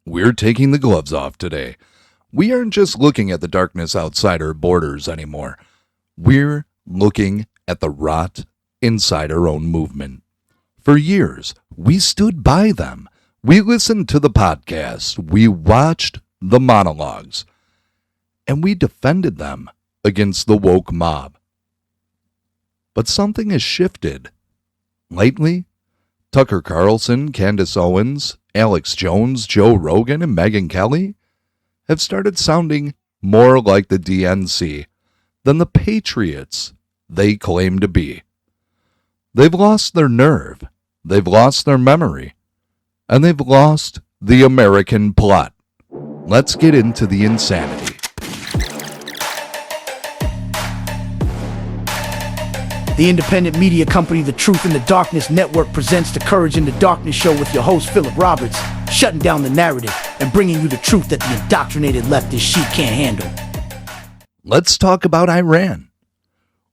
We're taking the gloves off today. We aren't just looking at the darkness outside our borders anymore. We're looking at the rot inside our own movement. For years, we stood by them. We listened to the podcast. We watched the monologues. And we defended them against the woke mob. But something has shifted. Lately, Tucker Carlson, Candace Owens, Alex Jones, Joe Rogan, and Megyn Kelly have started sounding more like the DNC than the patriots they claim to be. They've lost their nerve, they've lost their memory, and they've lost the American plot. Let's get into the insanity. The independent media company The Truth in the Darkness Network presents the Courage in the Darkness show with your host Philip Roberts, shutting down the narrative and bringing you the truth that the indoctrinated leftist sheep can't handle. Let's talk about Iran.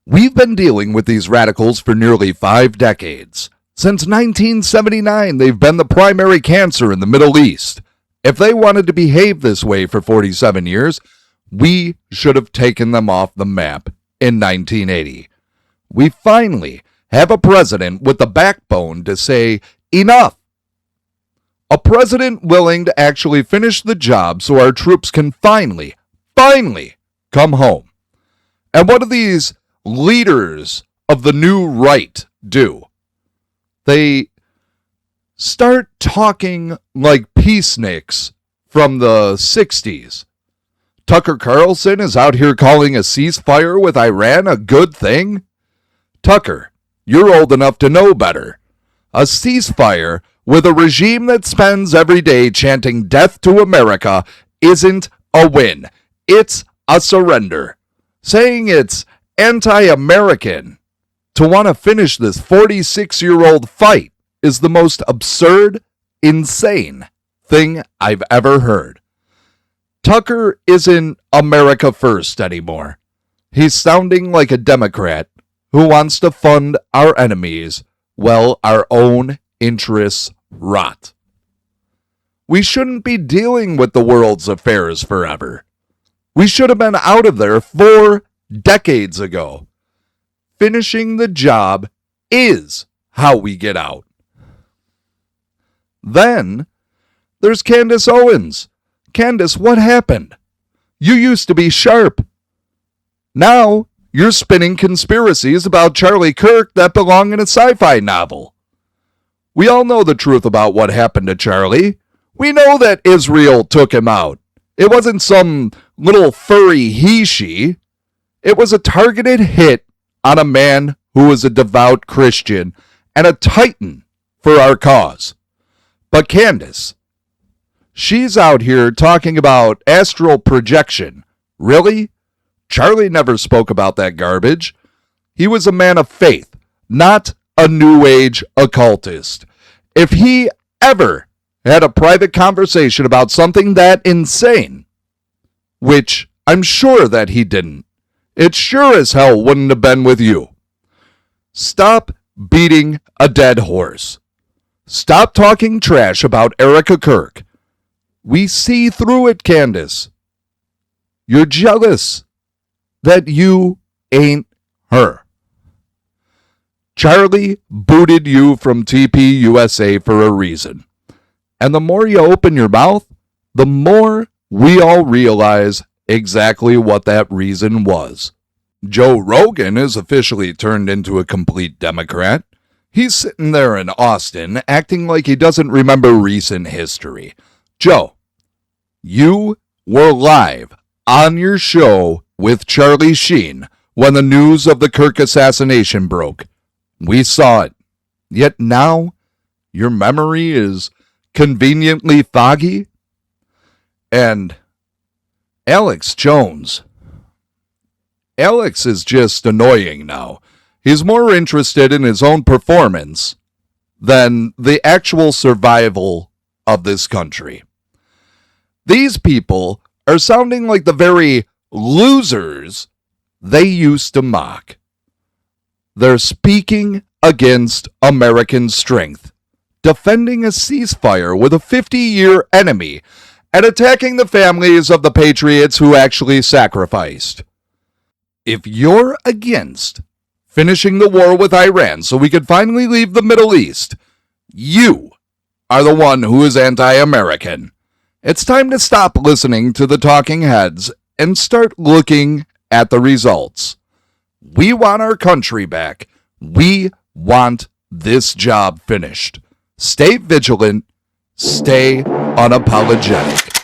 We've been dealing with these radicals for nearly 5 decades. Since 1979, they've been the primary cancer in the Middle East. If they wanted to behave this way for 47 years, we should have taken them off the map in 1980. We finally have a president with the backbone to say, enough. A president willing to actually finish the job so our troops can finally come home. And what do these leaders of the new right do? They start talking like peaceniks from the 60s. Tucker Carlson is out here calling a ceasefire with Iran a good thing. Tucker, you're old enough to know better. A ceasefire with a regime that spends every day chanting death to America isn't a win. It's a surrender. Saying it's anti-American to want to finish this 46-year-old fight is the most absurd, insane thing I've ever heard. Tucker isn't America first anymore. He's sounding like a Democrat who wants to fund our enemies while our own interests rot. We shouldn't be dealing with the world's affairs forever. We should have been out of there 4 decades ago. Finishing the job is how we get out. Then there's Candace Owens. Candace, what happened? You used to be sharp. Now you're spinning conspiracies about Charlie Kirk that belong in a sci-fi novel. We all know the truth about what happened to Charlie. We know that Israel took him out. It wasn't some little furry he-she. It was a targeted hit on a man who was a devout Christian and a titan for our cause. But Candace, she's out here talking about astral projection. Really? Charlie never spoke about that garbage. He was a man of faith, not a New Age occultist. If he ever had a private conversation about something that insane, which I'm sure that he didn't, it sure as hell wouldn't have been with you. Stop beating a dead horse. Stop talking trash about Erica Kirk. We see through it, Candace. You're jealous that you ain't her. Charlie booted you from TPUSA for a reason. And the more you open your mouth, the more we all realize exactly what that reason was. Joe Rogan is officially turned into a complete Democrat. He's sitting there in Austin acting like he doesn't remember recent history. Joe, you were live on your show with Charlie Sheen when the news of the Kirk assassination broke. We saw it. Yet now, your memory is conveniently foggy. And Alex Jones. Alex is just annoying now. He's more interested in his own performance than the actual survival of this country. These people are sounding like the very losers they used to mock. They're speaking against American strength, defending a ceasefire with a 50-year enemy and attacking the families of the patriots who actually sacrificed. If you're against finishing the war with Iran so we could finally leave the Middle East, you are the one who is anti-American. It's time to stop listening to the talking heads and start looking at the results. We want our country back. We want this job finished. Stay vigilant. Stay unapologetic.